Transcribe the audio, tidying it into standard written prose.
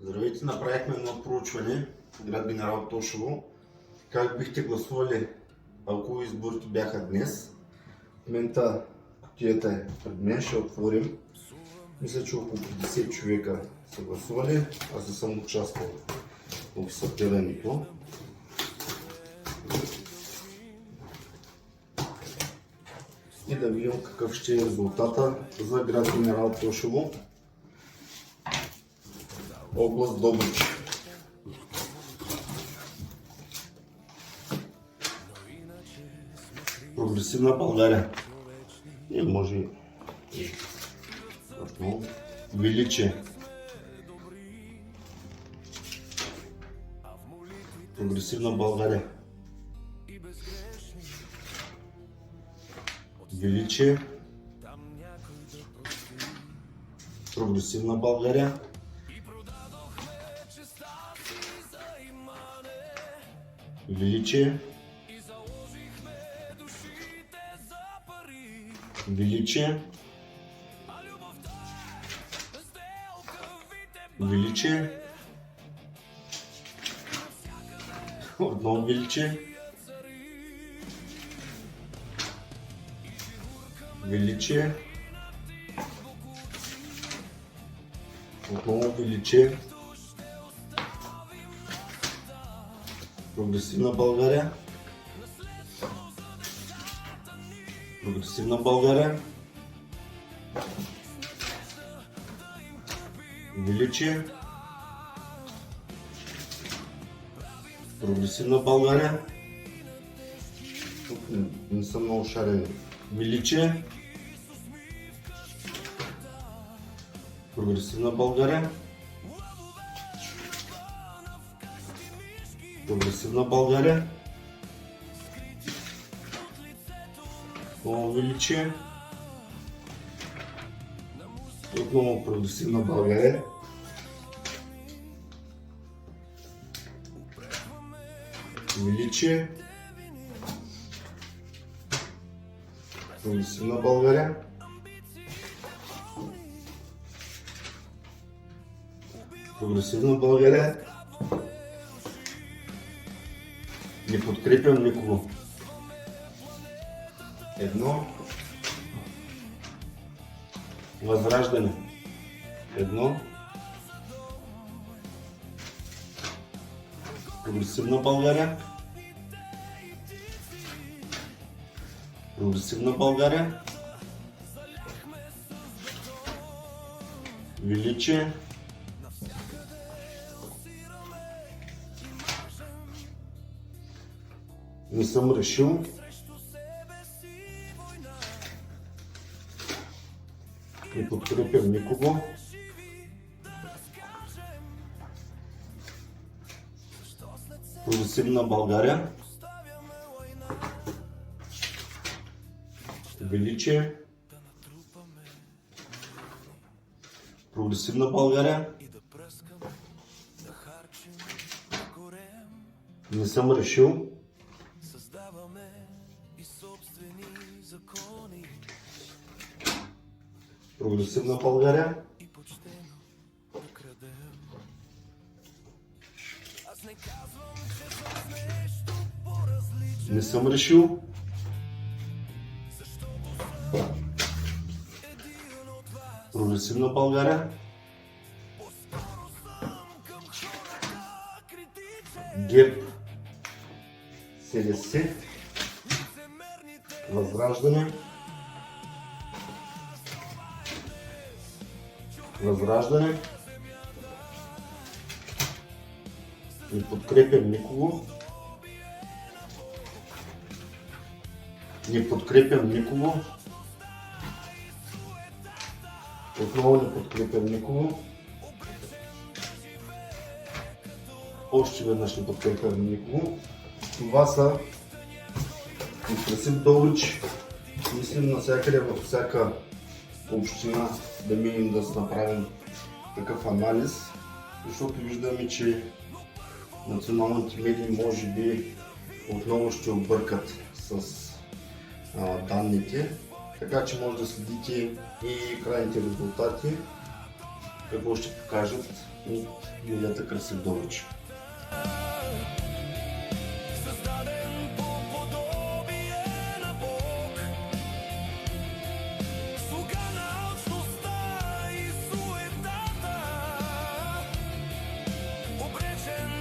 Здравейте, направихме едно проучване в град Генерал Тошево. Как бихте гласували, ако изборите бяха днес? В момента кутията е пред мен, ще отворим. Мисля, че около 50 човека са гласували. Аз не съм участвал в събирането. И да видим какъв ще е резултата за град Генерал Тошево, област Добрич. Прогресивна България. И може и Величие. Прогресивна България. Величие. Прогресивна България. Величие. Величие. Величие. Отново величие. Величие. Отново величие. Прогресивна България. Прогресивна България. Величие. Прогресивна България. Тук не съм много шарен. Величие. Прогресивна България. Прогресивна България. Отново величие. Отново прогресивна България. Величие. Прогресивна България. Прогресивна България. Не подкрепям никого. Едно. Възраждане. Едно. Прогресивна България. Прогресивна България. Величие. Не съм решил. Не подкрепям никого. Прогресивна България. Величие. Прогресивна България. Не съм решил. Прогресивна България. Не съм решил. Прогресивна България. ГЕРБ. СДС. Възраждане. Възраждане. Не подкрепям никого. Не подкрепям никого. Отново не подкрепям никого. Още веднъж не подкрепям никого. Това са Красив Добрич. Мислим навсякъде, във всяка община да минем да направим такъв анализ, защото виждаме, че националните медии може би отново ще объркат с данните, така че може да следите и крайните резултати, какво ще покажат от Юлията Красив Добрич. Създаден по подобие на Бог, слуга на алчността и суетата, обречен